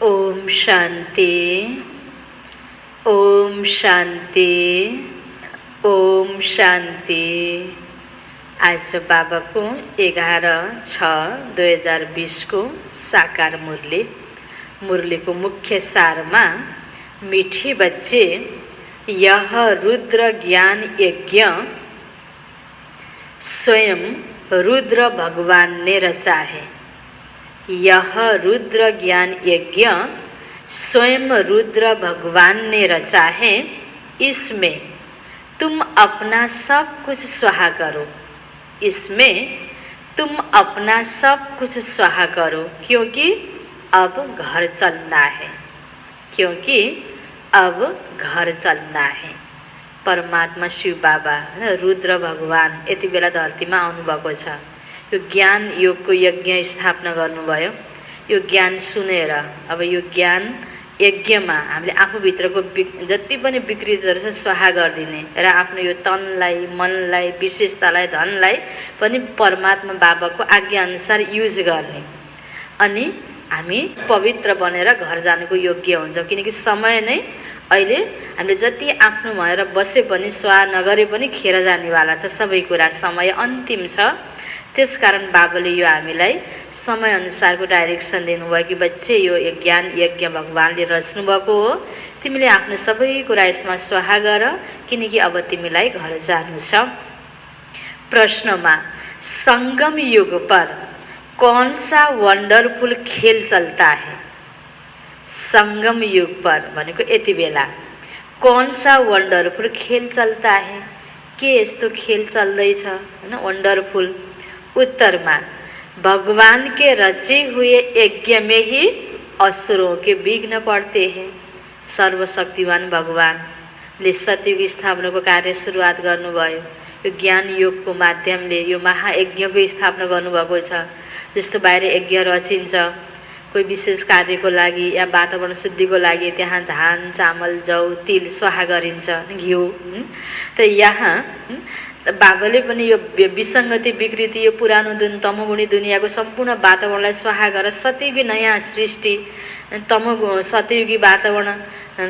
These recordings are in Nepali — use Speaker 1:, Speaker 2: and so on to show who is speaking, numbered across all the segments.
Speaker 1: ओम शांति, ओम शांति, ओम शांति। आज बाबा को 11/6/2020 को साकार मुरली। मुरली को मुख्य सार में मीठे बच्चे, यह रुद्र ज्ञान यज्ञ स्वयं रुद्र भगवान ने रचा है। यह रुद्र ज्ञान यज्ञ स्वयं रुद्र भगवान ने रचा है। इसमें तुम अपना सब कुछ स्वाहा करो। इसमें तुम अपना सब कुछ स्वाहा करो, क्योंकि अब घर चलना है। क्योंकि अब घर चलना है। परमात्मा शिव बाबा रुद्र भगवान यति बेला धरतीमा आउनुभएको छ। यो ज्ञान योगको यज्ञ स्थापना गर्नुभयो। यो ज्ञान सुनेर अब यो ज्ञान यज्ञमा हामीले आफूभित्रको जति पनि विकृतिहरू छ स्वाहा गरिदिने र आफ्नो यो तनलाई, मनलाई, विशेषतालाई, धनलाई पनि परमात्मा बाबाको आज्ञा अनुसार युज गर्ने। अनि हामी पवित्र बनेर घर जानुको योग्य हुन्छौँ। किनकि समय नै अहिले हामीले जति आफ्नो भएर बसे पनि स्वाहा नगरे पनि खेर जानेवाला छ। सबै कुरा समय अन्तिम छ। त्यसकारण बाबाले यो हामीलाई समय अनुसारको डाइरेक्सन दिनुभयो कि बच्चे यो ज्ञान यज्ञ भगवानले रच्नु भएको हो। तिमीले आफ्नो सबै कुरा यसमा स्वाहा गर, किनकि अब तिमीलाई घर जानु छ। प्रश्नमा संगम युग पर कौन सा वंडरफुल खेल चलता है? संगम युग पर भनेको यति बेला कौन सा वंडरफुल खेल चलता है? के यस्तो खेल चल्दैछ हैन वंडरफुल? उत्तर में भगवान के रचे हुए यज्ञ में ही असुरों के विघ्न पड़ते हैं। सर्वशक्तिवान भगवानले सतयुग स्थापनाको कार्य सुरुवात गर्नुभयो। यो ज्ञान योगको माध्यमले यो महायज्ञको स्थापना गर्नुभएको छ। जस्तो बाहिर यज्ञ रचिन्छ कोही विशेष कार्यको लागि या वातावरण शुद्धिको लागि, त्यहाँ धान, चामल, जौ, तिल स्वाहा गरिन्छ, घिउ। तर यहाँ बाबाले पनि यो विसङ्गति, विकृति, यो पुरानो तमोगुणी दुनियाँको सम्पूर्ण वातावरणलाई स्वाहा गरेर सतयुगी नयाँ सृष्टि, सतयुगी वातावरण,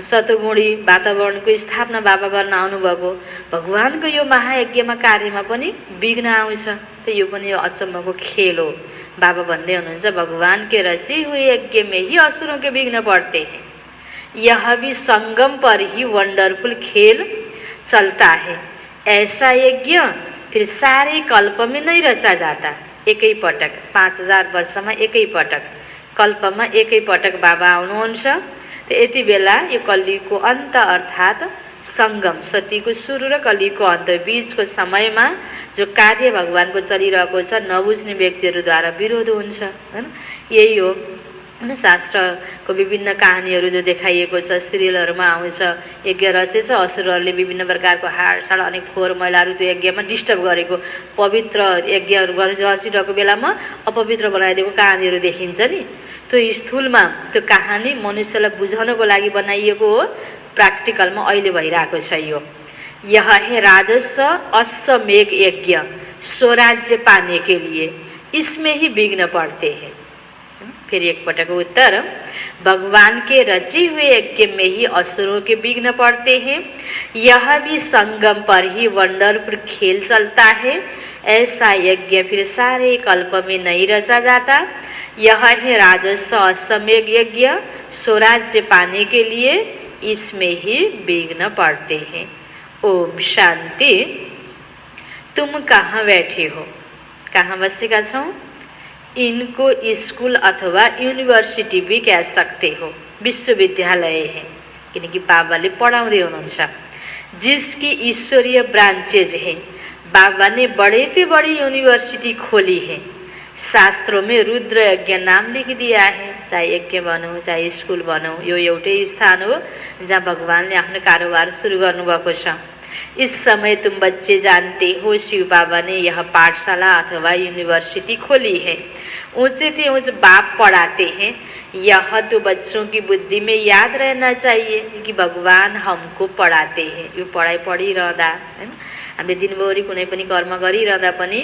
Speaker 1: सतगुणी वातावरणको स्थापना बाबा गर्न आउनुभएको। भगवानको यो महायज्ञमा कार्यमा पनि विघ्न आउँछ। त यो पनि यो अचम्मको खेल हो। बाबा भन्दै हुनुहुन्छ भगवान के रचे हुए यज्ञ में ही असुरों के विघ्न पड़ते हैं। यह भी संगम पर ही वंडरफुल खेल चलता है। ऐसा यज्ञ फिर सारे कल्प में नहीं रचा जाता। एकै पटक 5000 वर्षमा एकै पटक, कल्पमा एकै पटक बाबा आउनुहुन्छ। त यति बेला यो कलियुगको अन्त अर्थात् संगम, सतीको सुरु र कलियुगको अन्त बीचको समयमा जो कार्य भगवानको चलिरहेको छ, नबुझ्ने व्यक्तिहरूद्वारा विरोध हुन्छ। हैन यही हो। शास्त्रको विभिन्न कहानीहरू जो देखाइएको छ, सिरियलहरूमा आउँछ। यज्ञ रचेछ, असुरहरूले विभिन्न प्रकारको हाडसाड अनेक फोहोर मैलाहरू त्यो यज्ञमा डिस्टर्ब गरेको, पवित्र यज्ञहरू रचिरहेको बेलामा अपवित्र बनाइदिएको कहानीहरू देखिन्छ नि। त्यो स्थूलमा त्यो कहानी मनुष्यलाई बुझाउनको लागि बनाइएको हो। प्रैक्टिकलमा अहिले भइरहेको छ यो। यह है राजस्व अश्वमेघ यज्ञ, स्वराज्य पाने के लिए इसमें ही विघ्न पड़ते हैं। फिर एक पटक उत्तर, भगवान के रचे हुए यज्ञ में ही असुरों के विघ्न पड़ते हैं। यह भी संगम पर ही वंडरफुल खेल चलता है। ऐसा यज्ञ फिर सारे कल्प में नहीं रचा जाता। यह है राजस्व अश्वमेघ यज्ञ, स्वराज्य पाने के लिए इसमें ही विघ्न पड़ते हैं। ओम शांति। तुम कहाँ बैठे हो? कहाँ बसेका छौ? इनको स्कूल अथवा यूनिवर्सिटी भी कह सकते हो। विश्वविद्यालय है, किनकि बाबाले पढाउँदै हुनुहुन्छ। जिसकी ईश्वरीय ब्रांचेज है। बाबा ने बड़े से बड़ी यूनिवर्सिटी खोली है। शास्त्रों में रुद्र यज्ञ नाम लिख दिया है। चाहे यज्ञ भनौँ, चाहे स्कूल भनौँ, यो एउटै स्थान हो जहाँ भगवानले आफ्नो कारोबार सुरु गर्नुभएको छ। इस समय तुम बच्चे जानते हो शिव बाबा ने यह पाठशाला अथवा यूनिवर्सिटी खोली है। ऊंचे से ऊंचे बाप पढ़ाते हैं। यह तो बच्चों की बुद्धि में याद रहना चाहिए कि भगवान हमको पढ़ाते हैं। यो पढाइ पढिरहँदा हैन हामीले दिनभरि कुनै पनि कर्म गरिरहँदा पनि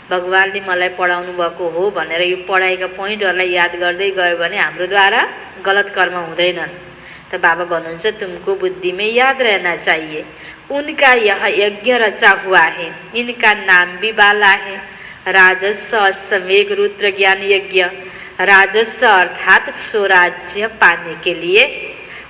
Speaker 1: भगवानले मलाई पढाउनु भएको हो भनेर यो पढाएका पोइन्टहरूलाई याद गर्दै गयो भने हाम्रोद्वारा गलत कर्म हुँदैनन्। त बाबा भन्नुहुन्छ तुमको बुद्धि में याद रहना चाहिए, उनका यह यज्ञ रचा हुआ है, इनका नाम भी बाला है, राजस्व अश्वमेघ रुद्र ज्ञान यज्ञ। राजस्व अर्थात स्वराज्य पाने के लिए,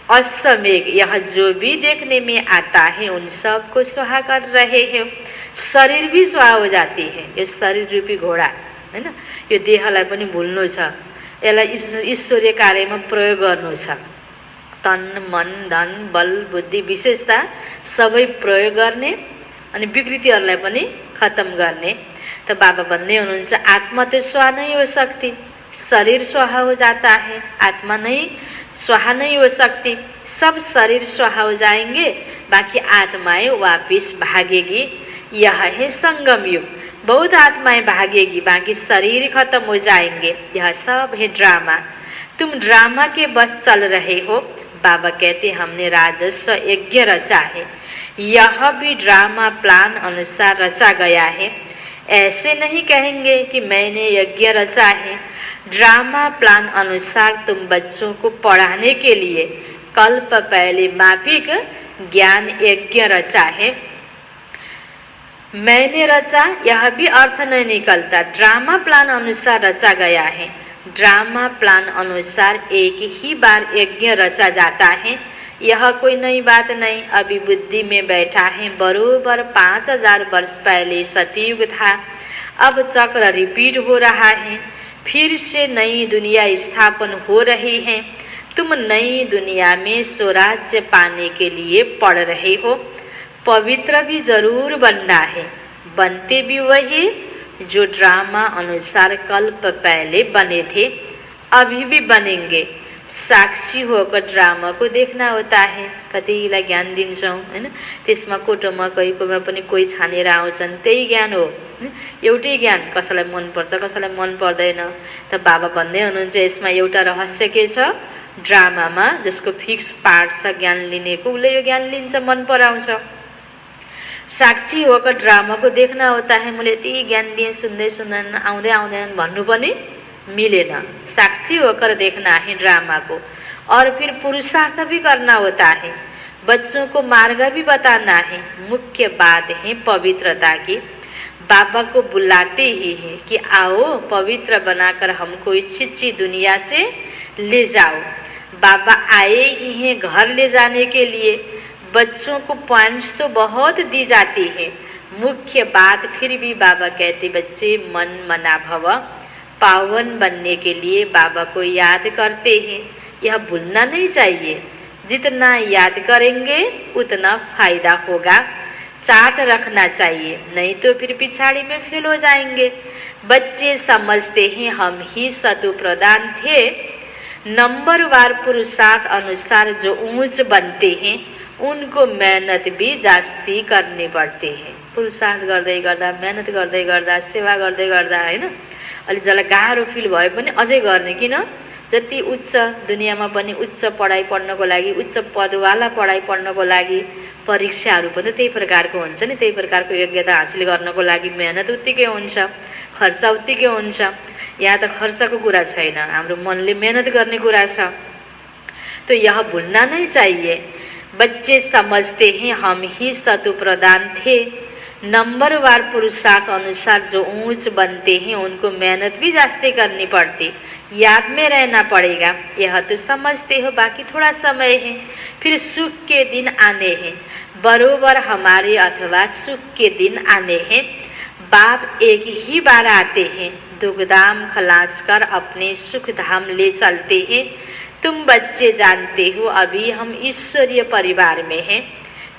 Speaker 1: अश्वमेघ यह जो भी देखने में आता है उन सब को स्वाहा कर रहे हैं। शरीर भी स्वाहा हो जाती है, यो शरीर रूपी घोडा हैन, यो देहलाई पनि भुल्नु छ, यसलाई ईश्वरीय कार्यमा प्रयोग गर्नु छ। तन मन धन बल बुद्धि विशेषता सबै प्रयोग गर्ने अनि विकृतिहरूलाई पनि खत्म गर्ने। त बाबा भन्दै हुनुहुन्छ आत्मा तो स्वाहा नहीं हो सकती, शरीर स्वाहा हो जाता है, आत्मा नहीं स्वाहा नहीं हो सकती। सब शरीर स्वाहा हो जाएंगे, बाकी आत्माएं वापिस भागेगी। यह है संगम युग, बहुत आत्माएं भागेगी, बाकी शरीर खत्म हो जाएंगे। यह सब है ड्रामा, तुम ड्रामा के बस चल रहे हो। बाबा कहते हमने राजस्व यज्ञ रचा है, यह भी ड्रामा प्लान अनुसार रचा गया है। ऐसे नहीं कहेंगे कि मैंने यज्ञ रचा है। ड्रामा प्लान अनुसार तुम बच्चों को पढ़ाने के लिए कल्प पहले मापिक ज्ञान यज्ञ रचा है। मैंने रचा यह भी अर्थ नहीं निकलता, ड्रामा प्लान अनुसार रचा गया है। ड्रामा प्लान अनुसार एक ही बार यज्ञ रचा जाता है, यह कोई नई बात नहीं। अभी बुद्धि में बैठा है, बरोबर 5000 वर्ष पहले सतयुग था, अब चक्र रिपीट हो रहा है, फिर से नई दुनिया स्थापन हो रही है। तुम नई दुनिया में स्वराज्य पाने के लिए पढ़ रहे हो। पवित्र भी जरूर बनना है, बनते भी वही जो ड्रामा अनुसार कल्प पहले बने थे, अभी भी बनेंगे। साक्षी होकर ड्रामा को देखना होता है। कतिलाई ज्ञान दिन्छौँ हैन, त्यसमा कोटोमा कहीकोमा पनि कोही छानेर आउँछन्, त्यही ज्ञान हो, एउटै ज्ञान। कसैलाई मन पर्छ कसैलाई मन पर्दैन। त बाबा भन्दै हुनुहुन्छ यसमा एउटा रहस्य के छ, ड्रामामा जसको फिक्स पार्ट छ ज्ञान लिनेको उसले यो ज्ञान लिन्छ, मन पराउँछ। साक्षी होकर ड्रामा को देखना होता है। मैले यति ज्ञान दिएँ, सुन्दै सुन्दैन, आउँदै आउँदैन भन्नु पनि मिलेन। साक्षी होकर देखना है ड्रामा को, और फिर पुरुषार्थ भी करना होता है, बच्चों को मार्ग भी बताना है। मुख्य बात है पवित्रता की। बाबा को बुलाते ही है कि आओ पवित्र बनाकर हमको इस छिछी दुनिया से ले जाओ। बाबा आए ही हैं घर ले जाने के लिए। बच्चों को पॉइंट्स तो बहुत दी जाती है, मुख्य बात फिर भी बाबा कहते बच्चे मन मना भव, पावन बनने के लिए बाबा को याद करते हैं। यह भूलना नहीं चाहिए, जितना याद करेंगे उतना फायदा होगा। चार्ट रखना चाहिए, नहीं तो फिर पिछाड़ी में फेल हो जाएंगे। बच्चे समझते हैं हम ही सतु प्रदान थे। नंबरवार पुरुषार्थ अनुसार जो ऊंच बनते हैं उनको मेहनत भी जास्ती करनी पड़ती है। पुरुषार्थ गर्दै गर्दा, मेहनत गर्दै गर्दा, सेवा गर्दै गर्दा हैन, अलि जसलाई गाह्रो फिल भए पनि अझै गर्ने। किन, जति उच्च दुनियाँमा पनि उच्च पढाइ पढ्नको लागि, उच्च पदवाला पढाइ पढ्नको लागि परीक्षाहरू पनि त्यही प्रकारको हुन्छ नि। त्यही प्रकारको योग्यता हासिल गर्नको लागि मेहनत उत्तिकै हुन्छ, खर्च उत्तिकै हुन्छ। यहाँ त खर्चको कुरा छैन, हाम्रो मनले मेहनत गर्ने कुरा छ। तो यह भूलना नहीं चाहिए। बच्चे समझते हैं हम ही सतु प्रदान थे। नंबरवार पुरुषार्थ अनुसार जो ऊंच बनते हैं उनको मेहनत भी जास्ती करनी पड़ती, याद में रहना पड़ेगा। यह तो समझते हो, बाकी थोड़ा समय है, फिर सुख के दिन आने हैं। बरोबर हमारे अथवा सुख के दिन आने हैं। बाप एक ही बार आते हैं, दुखधाम खलास कर अपने सुख धाम ले चलते हैं। तुम बच्चे जानते हो अभी हम ईश्वरीय परिवार में हैं,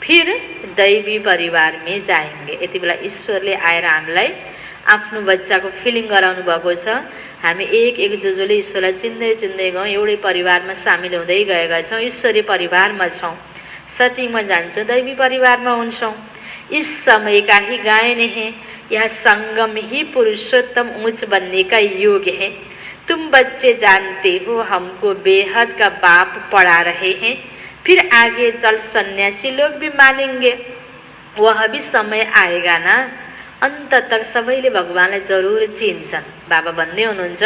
Speaker 1: फिर दैवी परिवार में जाएंगे। यति बेला ईश्वरले आएर हामीलाई आफ्नो बच्चाको फिलिङ गराउनु भएको छ। हामी एक एक जोजोले ईश्वरलाई चिन्दै चिन्दै गयौँ, एउटै परिवारमा सामेल हुँदै गएका छौँ, ईश्वरीय परिवारमा छौँ। सतीमा जान्छौँ, दैवी परिवारमा हुन्छौँ। इस समय का ही गायन है, यह संगम ही पुरुषोत्तम ऊंच बनने का योग है। तुम बच्चे जानते हो हमको बेहद का बाप पढ़ा रहे हैं, फिर आगे चल सन्यासी लोग भी मानेंगे। वह भी समय आएगा ना, अन्त तक सबैले भगवानलाई जरुर चिन्छन्। बाबा भन्दै हुनुहुन्छ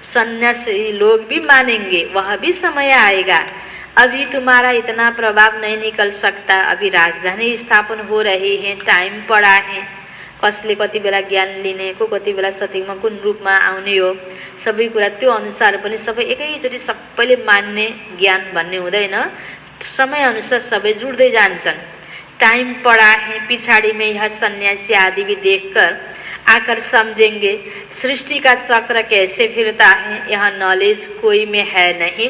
Speaker 1: सन्यासी लोग भी मानेंगे, वह भी समय आएगा। अभी तुम्हारा इतना प्रभाव नहीं निकल सकता, अभी राजधानी स्थापन हो रही है, टाइम पड़ा है। कसले कति बेला ज्ञान लिने, को कति बेला सत्यमा कुन रूपमा आउने हो, सबै कुरा त्यो अनुसार पनि सबै एकैचोटि सबैले मान्ने ज्ञान भन्ने हुँदैन। समय अनुसार सबै जुड्दै जान्छन्। टाइम पड़ा है, पिछाड़ी में यह सन्यासी आदि भी देखकर आकर समझेंगे सृष्टि का चक्र कैसे फिरता है। यह नॉलेज कोई में है नहीं,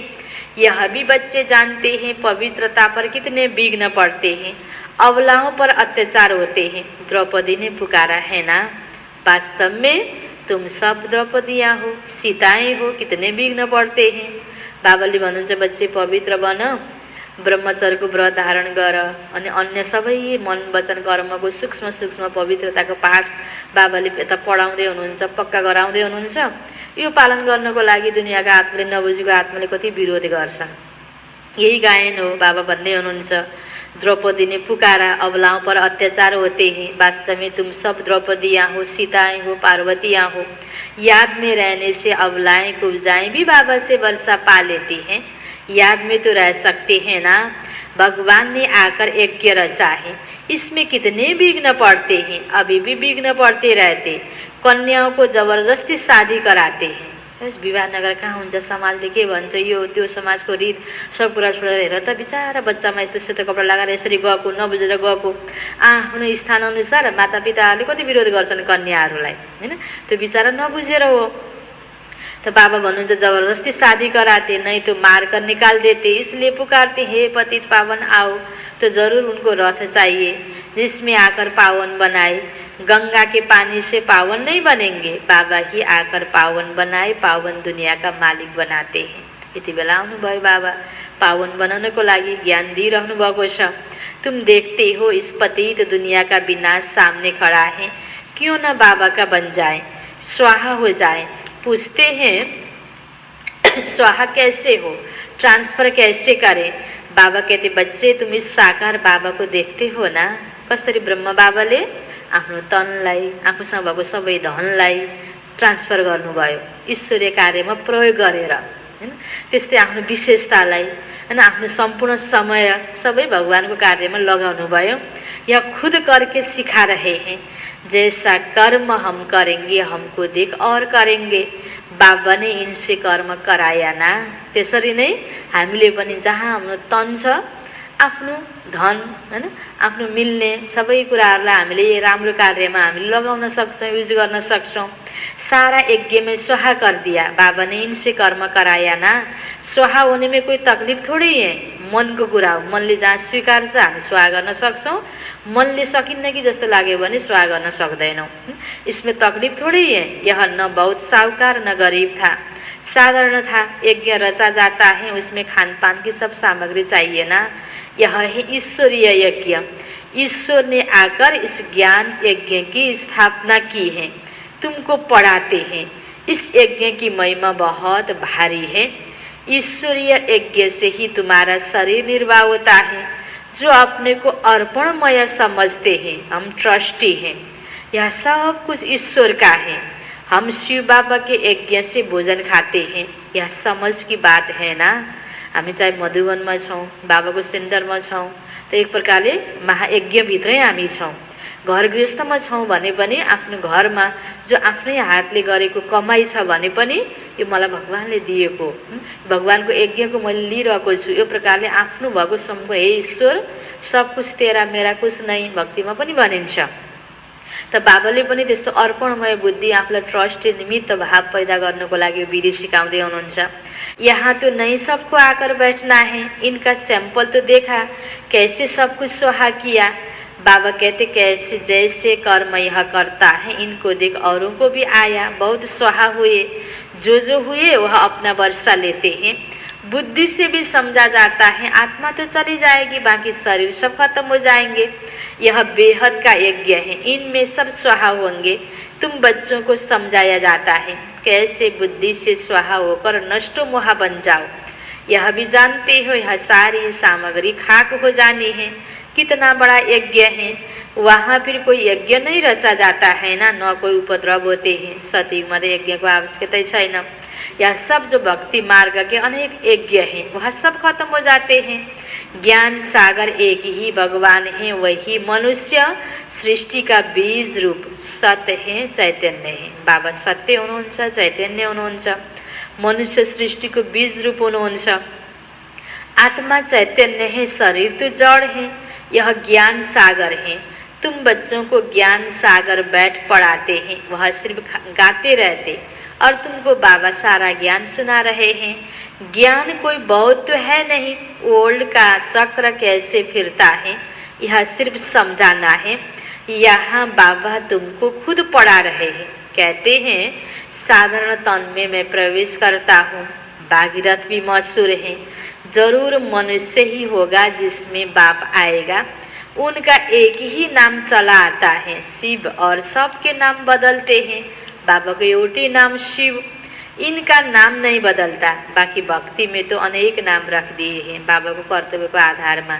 Speaker 1: यह भी बच्चे जानते हैं। पवित्रता पर कितने विघ्न पड़ते हैं, अबलाओं पर अत्याचार होते हैं। द्रौपदी ने पुकारा है ना, वास्तव में तुम सब द्रौपदियाँ हो, सीताएं हो, कितने विघ्न पड़ते हैं। बाबाले भन्नुहुन्छ बच्चे पवित्र बन, ब्रह्मचर्यको व्रत धारण गर, अनि अन्य सबै मन वचन कर्मको सूक्ष्म सूक्ष्म पवित्रताको पाठ बाबाले यता पढाउँदै हुनुहुन्छ, पक्का गराउँदै हुनुहुन्छ। यो पालन गर्नको लागि दुनियाँका आत्माले, नबुझेको आत्माले कति विरोध गर्छन्। यही गायन हो। बाबा भन्दै हुनुहुन्छ द्रौपदी ने पुकारा, अबलाओं पर अत्याचार होते हैं, वास्तव में तुम सब द्रौपदियाँ हो, सीताएं हो, पार्वतियाँ हो। याद में रहने से अबलाएं कुब्जाएं भी बाबा से वर्षा पा लेती हैं। याद में तो रह सकते हैं ना, भगवान ने आकर यज्ञ रचा है, इसमें कितने विघ्न पड़ते हैं, अभी भी विघ्न पड़ते रहते। कन्याओं को जबरजस्ती शादी कराते हैं। विवाह नगर कहाँ हुन्छ, समाजले के भन्छ, यो त्यो समाजको रीत सब कुरा छोडेर हेर त बिचारा बच्चामा यस्तो सेतो कपडा लगाएर यसरी गएको, नबुझेर गएको। आफ्नो स्थानअनुसार मातापिताहरूले कति विरोध गर्छन् कन्याहरूलाई, हैन, त्यो बिचारा नबुझेर हो। तो बाबा भन्नुहुन्छ जबरदस्ती शादी कराते, नहीं तो मार कर निकाल देते, इसलिए पुकारते हे पतित पावन आओ। तो जरूर उनको रथ चाहिए जिसमें आकर पावन बनाए। गंगा के पानी से पावन नहीं बनेंगे, बाबा ही आकर पावन बनाए, पावन दुनिया का मालिक बनाते हैं। यति बेला आउनुभयो बाबा, पावन बनाउनको लागि ज्ञान दिइरहनु भएको छ। तुम देखते हो इस पतित दुनिया का विनाश सामने खड़ा है, क्यों न बाबा का बन जाए, स्वाहा हो जाए। पूछते हैं स्वाहा कैसे हो, ट्रांसफर कैसे करें। बाबा कहते बच्चे तुम इस साकार बाबा को देखते हो ना, कसरी ब्रह्म बाबाले आफ्नो तनलाई, आफूसँग भएको सबै धनलाई ट्रान्सफर गर्नुभयो ईश्वरीय कार्यमा प्रयोग गरेर, हैन। त्यस्तै आफ्नो विशेषतालाई, हैन, आफ्नो सम्पूर्ण समय सबै भगवानको कार्यमा लगाउनु भयो। या खुद करके सिखा रहे हैं, जैसा कर्म हम करेंगे हमको देख और करेंगे। बाबा ने इनसे कर्म कराया ना, त्यसरी नै हामीले पनि जहाँ हाम्रो तन छ, आफ्नो धन, हैन, आफ्नो मिल्ने सबै कुराहरूलाई हामीले राम्रो कार्यमा हामीले लगाउन सक्छौँ, युज गर्न सक्छौँ। सारा यज्ञ में स्वाहा कर दिया, बाबा ने इनसे कर्म कराया ना। स्वाहा होने में कोई तकलीफ थोड़ी है, मनको कुरा हो। मनले जहाँ स्वीकार्छ हामी स्वाहा गर्न सक्छौँ, मनले सकिन्न कि जस्तो लाग्यो भने स्वाहा गर्न सक्दैनौँ। इसमें तकलीफ थोड़ी है। यह न बहुत साहूकार न गरीब था, साधारण था। यज्ञ रचा जाता है, उसमें खान पान की सब सामग्री चाहिए ना। यह है ईश्वरीय यज्ञ, ईश्वर ने आकर इस ज्ञान यज्ञ की स्थापना की है, तुमको पढ़ाते हैं। इस यज्ञ की महिमा बहुत भारी है। ईश्वरीय यज्ञ से ही तुम्हारा शरीर निर्वाह होता है। जो अपने को अर्पणमय समझते हैं, हम ट्रस्टी हैं, यह सब कुछ ईश्वर का है। हम शिव बाबा के यज्ञ से भोजन खाते हैं, यह समझ की बात है ना। हामी चाहे मधुवनमा छौँ, बाबाको सेन्टरमा छौँ, त एक प्रकारले महायज्ञभित्रै हामी छौँ। घर गृहस्थमा छौँ भने पनि आफ्नो घरमा जो आफ्नै हातले गरेको कमाई छ भने पनि यो मलाई भगवानले दिएको, भगवानको यज्ञको मैले लिइरहेको छु, यो प्रकारले आफ्नो भएको सम्पूर्ण हे ईश्वर सब कुछ तेरा मेरा कुछ नहीं भक्तिमा पनि भनिन्छ। त बाबाले पनि त्यस्तो अर्पणमय बुद्धि, आफूलाई ट्रस्ट निमित्त भाव पैदा गर्नको लागि विधि सिकाउँदै हुनुहुन्छ। यहाँ तो नहीं सबको आकर बैठना है, इनका सैंपल तो देखा कैसे सब कुछ स्वाहा किया। बाबा कहते कैसे जैसे कर्म यह करता है, इनको देख औरों को भी आया, बहुत स्वाहा हुए। जो हुए वह अपना वर्षा लेते हैं। बुद्धि से भी समझा जाता है, आत्मा तो चली जाएगी, बाकी शरीर सब खत्म हो जाएंगे। यह बेहद का यज्ञ है, इनमें सब स्वाहा होंगे। तुम बच्चों को समझाया जाता है कैसे बुद्धि से स्वाहा होकर नष्टो मोहा बन जाओ। यह भी जानते हो यह सारी सामग्री खाक हो जानी है, कितना बड़ा यज्ञ है, वहाँ फिर कोई यज्ञ नहीं रचा जाता है ना, न कोई उपद्रव होते हैं। सतयुग में यज्ञ को आवश्यकता ही छैन। यह सब जो भक्ति मार्ग के अनेक यज्ञ हैं वह सब खत्म हो जाते हैं। ज्ञान सागर एक ही भगवान है, वही मनुष्य सृष्टि का बीज रूप सत्य है, चैतन्य है। बाबा सत्य हुनुहुन्छ, चैतन्य हुनुहुन्छ, मनुष्य सृष्टि को बीज रूप हुनुहुन्छ। आत्मा चैतन्य है, शरीर तो जड़ है। यह ज्ञान सागर है। तुम बच्चों को ज्ञान सागर बैठ पढ़ाते हैं, वह सिर्फ गाते रहते और तुमको बाबा सारा ज्ञान सुना रहे हैं। ज्ञान कोई बहुत तो है नहीं, ओल्ड का चक्र कैसे फिरता है यह सिर्फ समझाना है। यहाँ बाबा तुमको खुद पढ़ा रहे हैं। कहते हैं साधारण तन में मैं प्रवेश करता हूँ। भागीरथ भी मशहूर है। जरूर मनुष्य ही होगा जिसमें बाप आएगा। उनका एक ही नाम चला आता है शिव, और सबके नाम बदलते हैं। बाबा को एउटै नाम शिव, इनका नाम नहीं बदलता। बाकी भक्ति में तो अनेक नाम रख दिए हैं बाबा को कर्तव्य को आधार में।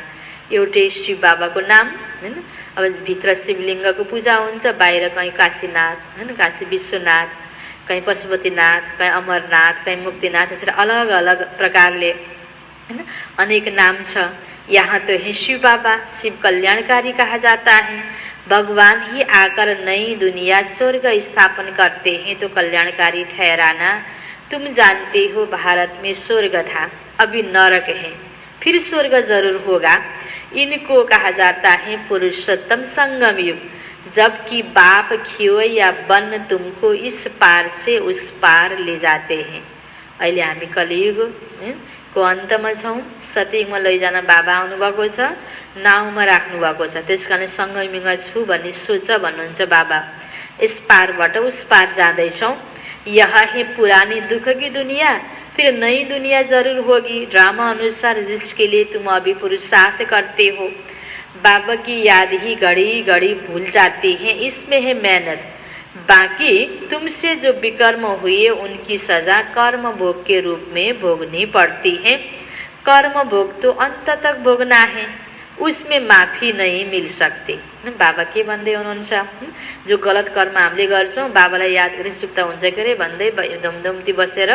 Speaker 1: एउटै शिव बाबा को नाम हैन। अब भित्र शिवलिंग को पूजा हुन्छ, बाहिर कहीं काशीनाथ हैन, काशी विश्वनाथ, कहीं पशुपतिनाथ, कहीं अमरनाथ, कहीं मुक्तिनाथ, यसरी अलग अलग प्रकारले हैन अनेक नाम छ। यहाँ तो है शिव बाबा, शिव कल्याणकारी कहा जाता है। भगवान ही आकर नई दुनिया स्वर्ग स्थापन करते हैं तो कल्याणकारी ठहराना। तुम जानते हो भारत में स्वर्ग था, अभी नरक है, फिर स्वर्ग जरूर होगा। इनको कहा जाता है पुरुषोत्तम संगम युग, जबकि बाप खियो या बन तुमको इस पार से उस पार ले जाते हैं। अहिले हामी कलियुग को अन्तमा छौँ। सतयुगमा लैजान बाबा आउनुभएको छ, नाउँमा राख्नुभएको छ। त्यस कारण सङ्गमयुगमा छु भन्ने सोच भन्नुहुन्छ बाबा। इस पारबाट उस पार जाँदैछौँ। यह है पुरानी दुख की दुनिया, फिर नई दुनिया जरूर होगी। ड्रामा अनुसार जिसके लिए तुम अभी पुरुषार्थ करते हो, बाबा की याद ही घड़ी घड़ी भूल जाती है, इसमें है मेहनत। बाकी तुमसे जो विकर्म हुए उनकी सजा कर्म भोग के रूप में भोगनी पड़ती है। कर्म भोग तो अंत तक भोगना है, उसमें माफी नहीं मिल सकती। बाबा के भन्दै हुनुहुन्छ, जो गलत कर्म हामीले गर्छौँ बाबालाई याद गरी चुक्ता हुन्छ के अरे भन्दै धुमधुम्ती बसेर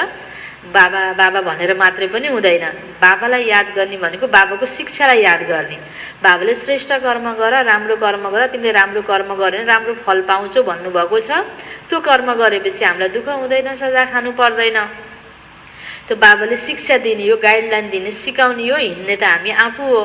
Speaker 1: बाबा बाबा भनेर मात्रै पनि हुँदैन। बाबालाई याद गर्ने भनेको बाबाको शिक्षालाई याद गर्ने। बाबाले श्रेष्ठ कर्म गर, राम्रो कर्म गर, तिमीले राम्रो कर्म गऱ्यो भने राम्रो फल पाउँछौ भन्नुभएको छ। त्यो कर्म गरेपछि हामीलाई दुःख हुँदैन, सजा खानु पर्दैन। तो बाबाले शिक्षा दिने हो, गाइडलाइन दिने, सिकाउने हो, हिँड्ने त हामी आफू हो।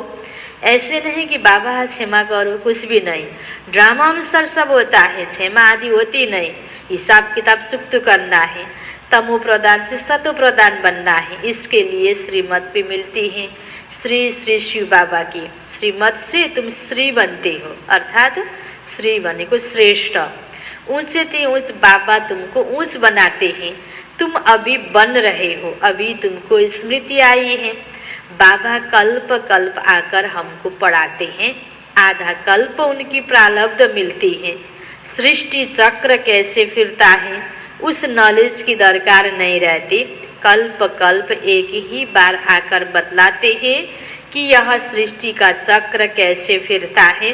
Speaker 1: ऐसे नहीं कि बाबा क्षमा करो, कुछ भी नहीं। ड्रामा अनुसार सब होता है, क्षमा आदि होती नहीं। हिसाब किताब चुकतू करना है, तमो प्रदान से सतो प्रदान बनना है। इसके लिए श्रीमत भी मिलती है, श्री श्री शिव बाबा की। श्रीमत से तुम श्री बनते हो, अर्थात श्री भनेको श्रेष्ठ। ऊंचे ते ऊंच बाबा तुमको ऊंच बनाते हैं। तुम अभी बन रहे हो, अभी तुमको स्मृति आई है। बाबा कल्प कल्प आकर हमको पढ़ाते हैं, आधा कल्प उनकी प्रारब्ध मिलती है। सृष्टि चक्र कैसे फिरता है उस नॉलेज की दरकार नहीं रहती। कल्प कल्प एक ही बार आकर बतलाते हैं कि यह सृष्टि का चक्र कैसे फिरता है।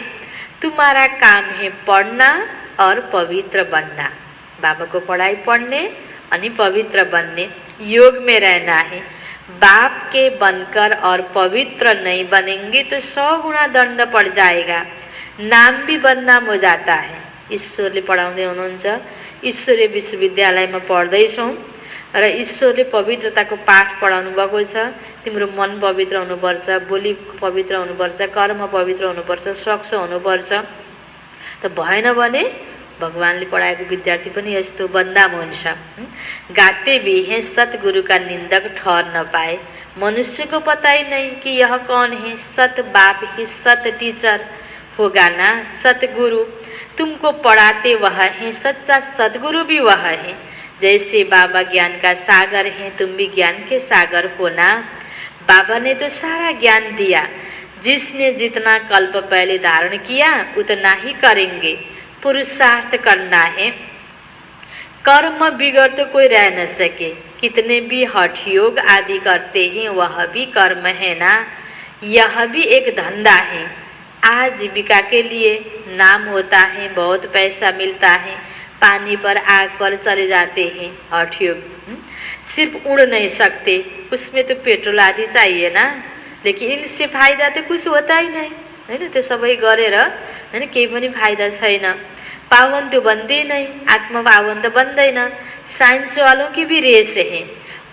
Speaker 1: तुम्हारा काम है पढ़ना और पवित्र बनना। बाबा को पढ़ाई पढ़ने अनि पवित्र बनने, योग में रहना है। बाप के बनकर और पवित्र नहीं बनेंगे तो 100 गुना दंड पड़ जाएगा, नाम भी बदनाम हो जाता है। ईश्वरले पढाउँदै हुनुहुन्छ, ईश्वरीय विश्वविद्यालयमा पढ्दैछौँ र ईश्वरले पवित्रताको पाठ पढाउनु भएको छ। तिम्रो मन पवित्र हुनुपर्छ, बोली पवित्र हुनुपर्छ, कर्म पवित्र हुनुपर्छ, सक्ष हुनुपर्छ। त भएन भने भगवानले पढाएको विद्यार्थी पनि यस्तो बदनाम हुन्छ। गाते भी हैं सतगुरु का निंदक ठहर न पाए। मनुष्य को पता ही नहीं कि यह कौन है। सत बाप ही सत टीचर होगा ना, सतगुरु तुमको पढ़ाते वह है, सच्चा सतगुरु भी वह है। जैसे बाबा ज्ञान का सागर है, तुम भी ज्ञान के सागर हो ना। बाबा ने तो सारा ज्ञान दिया, जिसने जितना कल्प पहले धारण किया उतना ही करेंगे। पुरुषार्थ करना है, कर्म बिगड़ तो कोई रह न सके। कितने भी हठ योग आदि करते हैं वह भी कर्म है ना, यह भी एक धंधा है। आजीविका के लिए नाम होता है, बहुत पैसा मिलता है, पानी पर आग पर चले जाते हैं और ठीक सिर्फ उड़ नहीं सकते, उसमें तो पेट्रोल आदि चाहिए ना, लेकिन इनसे फाइदा तो कुछ होता ही नहीं हैन। त्यो सबै गरेर हैन केही पनि फाइदा छैन। पावन तो बन्दै नहीं, आत्मा पावन तो बन्दैन। साइंस वालों की भी रेस है,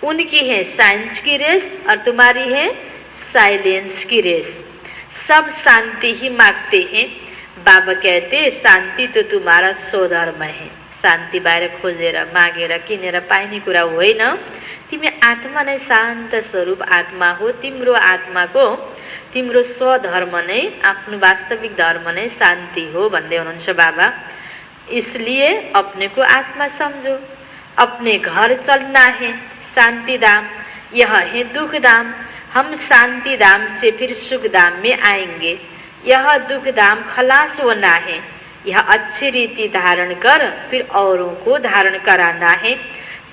Speaker 1: उनकी है साइंस की रेस और तुम्हारी है साइलेंस की रेस। सब शांति ही मांगते हैं। बाबा कहते शांति तो तुम्हारा स्वधर्म है। शान्ति बाहिर खोजेर मागेर किनेर पाइने कुरा होइन। तिमी आत्मा नै शान्त स्वरूप आत्मा हो। तिम्रो आत्माको तिम्रो स्वधर्म नै, आफ्नो वास्तविक धर्म नै शान्ति हो भन्दै हुनुहुन्छ बाबा। इसलिए अपने को आत्मा समझो। अपने घर चलना है शांति धाम, यह है दुख धाम। हम शांति धाम से फिर सुख धाम में आएंगे। यह दुख धाम खलास होना है। यह अच्छी रीति धारण कर फिर औरों को धारण कराना है।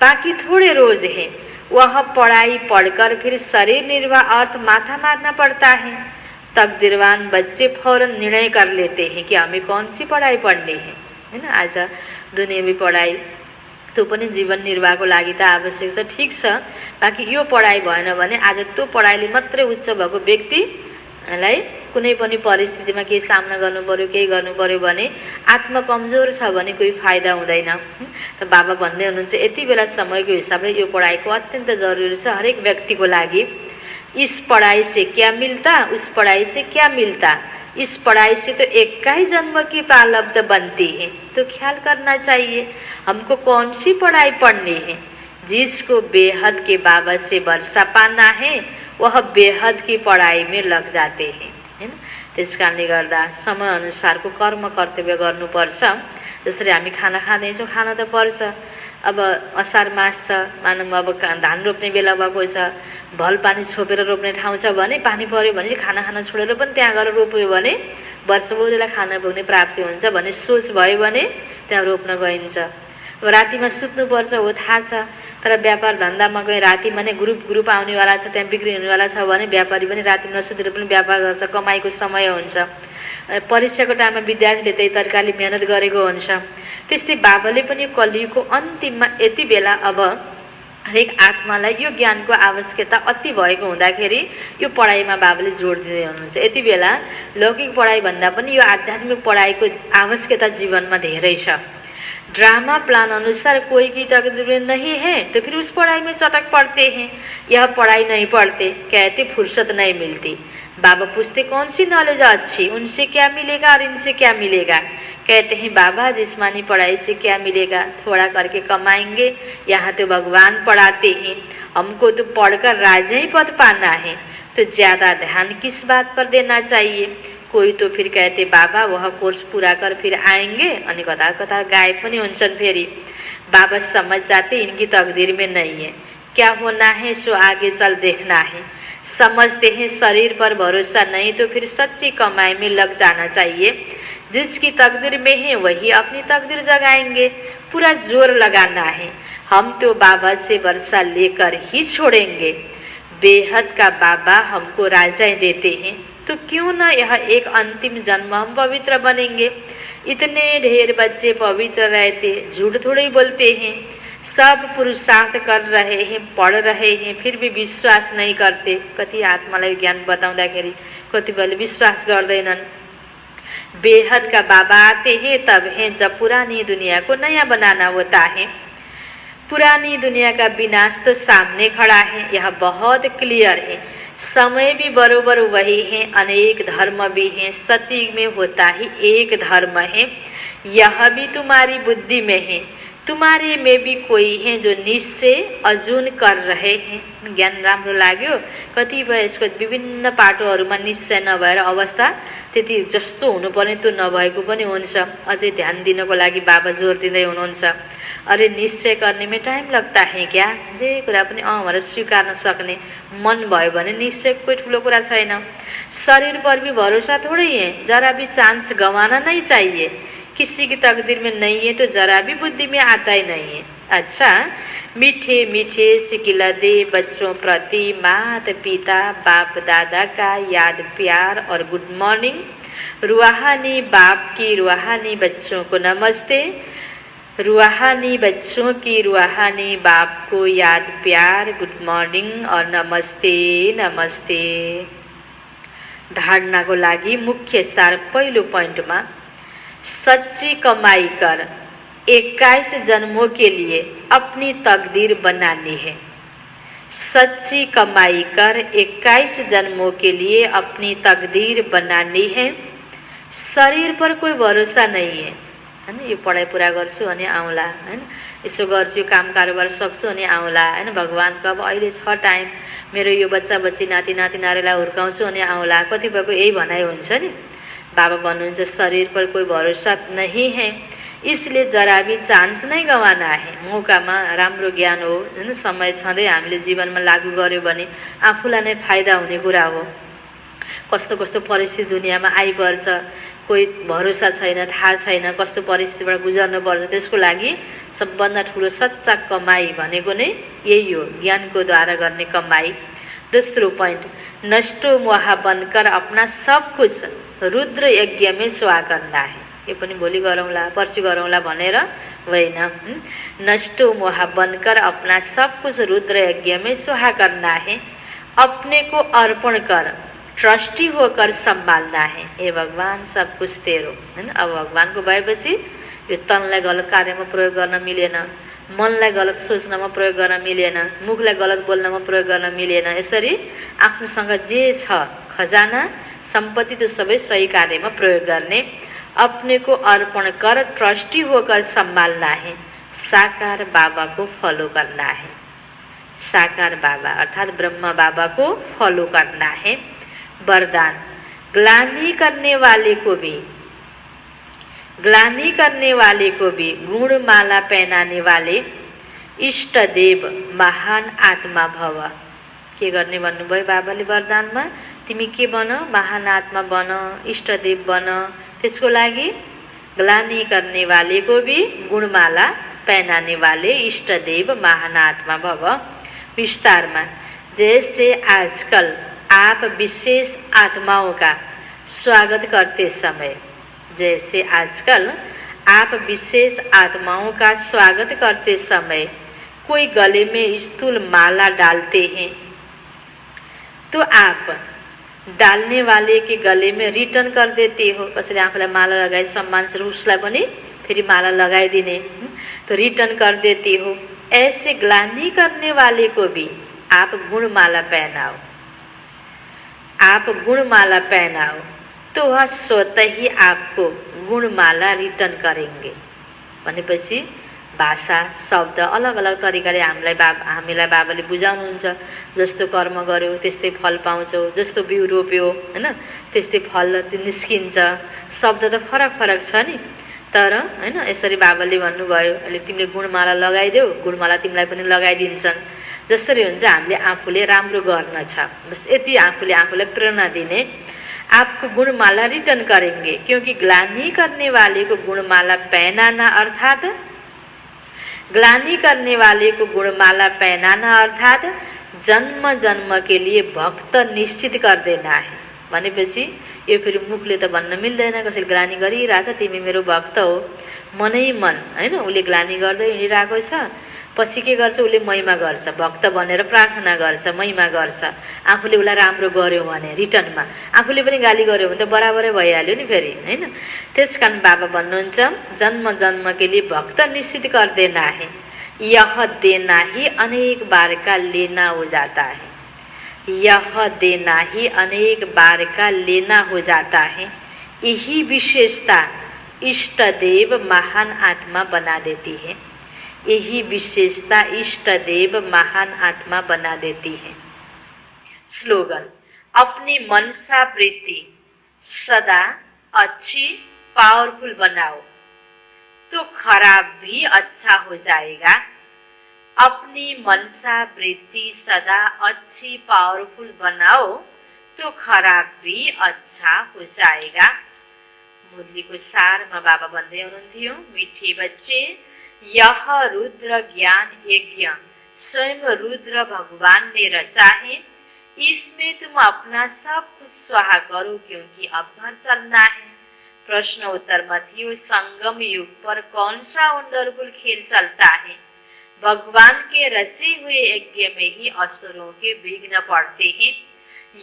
Speaker 1: बाकी थोड़े रोज है, वह पढ़ाई पढ़कर फिर शरीर निर्वाह अर्थ माथा मारना पड़ता है। तकदीरवान बच्चे फौरन निर्णय कर लेते हैं कि हमें कौन सी पढ़ाई पढ़नी है ना। आज दुनियावी पढ़ाई त्यो पनि जीवन निर्वाहको लागि त आवश्यक छ, ठीक छ। बाँकी यो पढाइ भएन भने आज त्यो पढाइले मात्रै उच्च भएको व्यक्तिलाई कुनै पनि परिस्थितिमा केही सामना गर्नु पर्यो, केही गर्नु पर्यो भने आत्मा कमजोर छ भने कोही फाइदा हुँदैन। त बाबा भन्दै हुनुहुन्छ यति बेला समयको हिसाबले यो पढाइको अत्यन्त जरुरी छ हरेक व्यक्तिको लागि। इस पढ़ाई से क्या मिलता, उस पढ़ाई से क्या मिलता। इस पढ़ाई से तो एक का ही जन्म की प्रारब्ध बनती है। तो ख्याल करना चाहिए हमको कौन सी पढ़ाई पढ़नी है। जिसको बेहद के बाबा से वर्षा पाना है वह बेहद की पढ़ाई में लग जाते हैं, है ना। त्यस कारणले गर्दा समय अनुसारको कर्म कर्तव्य गर्नुपर्छ। जसरी हामी खाना खाँदैछौँ, खाना त पर्छ। अब असार मास छ, मानौँ अब धान रोप्ने बेला भएको छ, भल पानी छोपेर रोप्ने ठाउँ छ भने पानी पर्यो भने चाहिँ खाना खाना छोडेर पनि त्यहाँ गएर रोप्यो भने वर्षभरिलाई खाना पुग्ने प्राप्ति हुन्छ भन्ने सोच भयो भने त्यहाँ रोप्न गइन्छ। अब रातिमा सुत्नुपर्छ हो थाहा छ, तर व्यापार धन्दामा गए रातिमा नै ग्रुप आउनेवाला छ, त्यहाँ बिक्री हुनेवाला छ भने व्यापारी पनि राति नसुतेर पनि व्यापार गर्छ, कमाइको समय हुन्छ। परीक्षाको टाइममा विद्यार्थीले त्यही तरिकाले मेहनत गरेको हुन्छ। त्यस्तै बाबाले पनि कलियुगको अन्तिममा यति बेला अब हरेक आत्मालाई यो ज्ञानको आवश्यकता अति भएको हुँदाखेरि यो पढाइमा बाबाले जोड दिँदै हुनुहुन्छ। यति बेला लौकिक पढाइ भन्दा पनि यो आध्यात्मिक पढाइको आवश्यकता जीवनमा धेरै छ। ड्रामा प्लान अनुसार कोई की तकदीर नहीं है तो फिर उस पढ़ाई में चटक पड़ते हैं। यह पढ़ाई नहीं पढ़ते, कहते फुर्सत नहीं मिलती। बाबा पूछते कौन सी नॉलेज अच्छी, उनसे क्या मिलेगा और इनसे क्या मिलेगा। कहते हैं बाबा जिस्मानी पढ़ाई से क्या मिलेगा, थोड़ा करके कमाएंगे। यहाँ तो भगवान पढ़ाते हैं, हमको तो पढ़कर राजा ही पद पाना है, तो ज़्यादा ध्यान किस बात पर देना चाहिए। कोई तो फिर कहते बाबा वह कोर्स पूरा कर फिर आएंगे, अनि कता कता गायब पनि हुन्छन्। फेरि बाबा समझ जाते इनकी तकदीर में नहीं है, क्या होना है सो आगे चल देखना है। समझते हैं शरीर पर भरोसा नहीं तो फिर सच्ची कमाई में लग जाना चाहिए। जिसकी तकदीर में है वही अपनी तकदीर जगाएंगे, पूरा जोर लगाना है। हम तो बाबा से वर्षा लेकर ही छोड़ेंगे। बेहद का बाबा हमको राजाएं देते हैं, तो क्यों न यह एक अंतिम जन्म हम पवित्र बनेंगे। इतने ढेर बच्चे पवित्र रहते, झूठ थोड़े बोलते हैं। सब पुरुषार्थ कर रहे हैं, पढ़ रहे हैं, फिर भी विश्वास नहीं करते। कति आत्मालाई ज्ञान बताउँदाखेरि कतिपयले विश्वास गर्दैनन्। बेहद का बाबा आते हैं तब हैं जब पुरानी दुनिया को नया बनाना होता है। पुरानी दुनिया का विनाश तो सामने खड़ा है, यह बहुत क्लियर है। समय भी बरोबर वही है, अनेक धर्म भी हैं, सतयुग में होता ही एक धर्म है। यह भी तुम्हारी बुद्धि में है, तुम्हारे में भी कोई है जो निश्चय अजुन कर रहे हैं। ज्ञान राम्रो लाग्यो। कतिपय यसको विभिन्न पाटोहरूमा निश्चय नभएर अवस्था त्यति जस्तो हुनुपर्ने त्यो नभएको पनि हुन्छ। अझै ध्यान दिनको लागि बाबा जोड दिँदै हुनुहुन्छ। अरे निश्चय करने में टाइम लगता है क्या। जे कुरा पनि भनेर स्वीकार्न सक्ने मन भयो भने निश्चय कोही ठुलो कुरा छैन। शरीर पर भी भरोसा थोड़ै है, जरा भी चांस गंवाना नहीं चाहिए। किसी की तकदीर में नहीं है तो जरा भी बुद्धि में आता ही नहीं है। अच्छा, मीठे मीठे सिकिला दे बच्चों प्रति माता पिता बाप दादा का याद प्यार और गुड मॉर्निंग रूहानी बाप की रूहानी बच्चों को नमस्ते। रूहानी बच्चों की रूहानी बाप को याद प्यार, गुड मॉर्निंग और नमस्ते नमस्ते। धारणा को लागि मुख्य सार पहिलो पोइन्टमा सच्ची कमाई कर 21 जन्मों के लिए अपनी तकदीर बनानी है। सच्ची कमाई कर 21 जन्मों के लिए अपनी तकदीर बनानी है। शरीर पर कोही भरोसा नहीं है हैन। यो पढाइ पुरा गर्छु अनि आउँला हैन, यसो गर्छु काम कारोबार सक्छु अनि आउँला हैन। भगवानको अब अहिले छ टाइम, मेरो यो बच्चा बच्ची नाति नातिनारीलाई हुर्काउँछु अनि आउँला, कतिपयको यही भनाइ हुन्छ नि। बाबा भन्नुहुन्छ शरीर पर कोही भरोसा नहीं है, इसलिए जरा भी चान्स नै गवाना है। मौकामा राम्रो ज्ञान हो हैन, समय छँदै हामीले जीवनमा लागू गर्यो भने आफूलाई नै फाइदा हुने कुरा हो। कस्तो कस्तो परिस्थिति दुनियाँमा आइपर्छ, कोही भरोसा छैन, थाहा छैन कस्तो परिस्थितिबाट गुजर्नुपर्छ। त्यसको लागि सबभन्दा ठुलो सच्चा कमाई भनेको नै यही हो, ज्ञानको द्वारा गर्ने कमाई। दोस्रो पोइन्ट, नष्टो मोह बनकर अपना सब कुछ रुद्र यज्ञ में स्वाहा करना है। यो पनि भोलि गरौँला पर्सि गरौँला भनेर होइन। नष्टो मोह बनकर अपना सब कुछ रुद्र यज्ञ में स्वाहा करना है। अपने को अर्पण कर ट्रस्टी होकर संभालना है। हे भगवान सब कुछ तेरो हैन। अब भगवानको भएपछि यो तनलाई गलत कार्यमा प्रयोग गर्न मिलेन, मनलाई गलत सोच्नमा प्रयोग गर्न मिलेन, मुखलाई गलत बोल्नमा प्रयोग गर्न मिलेन। यसरी आफ्नोसँग जे छ खजाना सम्पत्ति त्यो सबै सही कार्यमा प्रयोग गर्ने। अपने को अर्पण कर ट्रस्टी होकर संभालना है। साकार बाबा को फॉलो करना है। साकार बाबा अर्थात ब्रह्मा बाबा को फॉलो करना है। वरदान, ग्लानि करने वाले को भी गुणमाला पहनाने वाले इष्ट देव महान आत्मा भव। के गर्ने भन्नुभयो बाबाले वरदानमा? तिमी के बन? महान आत्मा बन, इष्टदेव बन। त्यसको लागि ग्लानि करने वाले को भी गुणमाला पहनाने वाले इष्टदेव महान आत्मा भव। विस्तारमा, जैसे आजकल आप विशेष आत्माओं का स्वागत करते समय, जैसे आजकल आप विशेष आत्माओं का स्वागत करते समय कोई गले में स्थूल माला डालते हैं तो आप डालने वाले के गले में रिटर्न कर देते हो। कसैले आफूलाई माला लगाए सम्मान स्वरूप उसलाई पनि फेरि माला लगाइदिने, तो रिटर्न कर देते हो। ऐसे ग्लानि करने वाले को भी आप गुणमाला पहनाओ। आप गुणमाला पहनाओ तो वह स्वतः ही आपको गुणमाला रिटर्न करेंगे। भनेपछि भाषा शब्द अलग अलग तरिकाले हामीलाई बाबाले बुझाउनुहुन्छ। जस्तो कर्म गर्यो त्यस्तै फल पाउँछौ, जस्तो बिउ रोप्यो हैन त्यस्तै फल निस्किन्छ। शब्द त फरक फरक छ नि, तर हैन यसरी बाबाले भन्नुभयो अहिले तिमीले गुणमाला लगाइदेऊ, गुणमाला तिमीलाई पनि लगाइदिन्छन्। जसरी हुन्छ हामीले आफूले राम्रो गर्न छ, बस यति आफूले आफूलाई प्रेरणा दिने। आपको गुणमाला रिटर्न करेंगे क्योंकि ग्लानि करने वाले को गुणमाला पहनाना अर्थात ग्लानि करने वाले को गुणमाला पहनाना अर्थात जन्म जन्म के लिए भक्त निश्चित कर देना है। भनेपछि यो फेरि मुखले त भन्न मिल्दैन। कसैले ग्लानि गरिरहेछ, तिमी मेरो भक्त हो, मनै मन हैन उसले ग्लानि गर्दै हिँडिरहेको छ, पछि के गर्छ उसले महिमा गर्छ, भक्त भनेर प्रार्थना गर्छ, महिमा गर्छ। आफूले उसलाई राम्रो गर्यो भने रिटर्नमा आफूले पनि गाली गर्यो भने त बराबरै भइहाल्यो नि फेरि हैन। त्यसकारण बाबा भन्नुहुन्छ जन्म जन्म के लिए भक्त निश्चित कर देना है। यह देना ही अनेक बार का लेना हो जाता है। यह देना ही अनेक बार का लेना हो जाता है। यही विशेषता इष्ट देव महान आत्मा बना देती है। यही विशेषता इष्ट देव महान आत्मा बना देती है। स्लोगन, अपनी मनसा वृत्ति सदा अच्छी पावरफुल बनाओ तो खराब भी अच्छा हो जाएगा। अपनी मनसा वृत्ति सदा अच्छी पावरफुल बनाओ तो खराब भी अच्छा हो जाएगा। मुरलीको सारमा बाबा भन्दै हुनुहुन्थ्यो, मिठे बच्चे यह रुद्र ज्ञान यज्ञ स्वयं रुद्र भगवान ने रचा है। इसमें तुम अपना सब कुछ स्वाहा करो क्योंकि अब घर चलना है। प्रश्न उत्तर मथियो, संगम युग पर कौन सा वंडरफुल खेल चलता है? भगवान के रचे हुए यज्ञ में ही असुरों के विघ्न पड़ते हैं।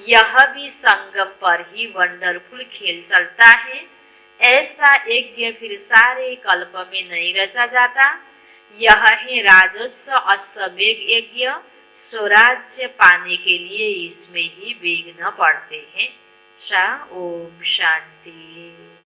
Speaker 1: यह भी संगम पर ही वंडरफुल खेल चलता है। ऐसा यज्ञ फिर सारे कल्प में नहीं रचा जाता। यह है राजस्व अश्वमेध यज्ञ। स्वराज्य पाने के लिए इसमें ही विघ्न पड़ते हैं। ओम शांति।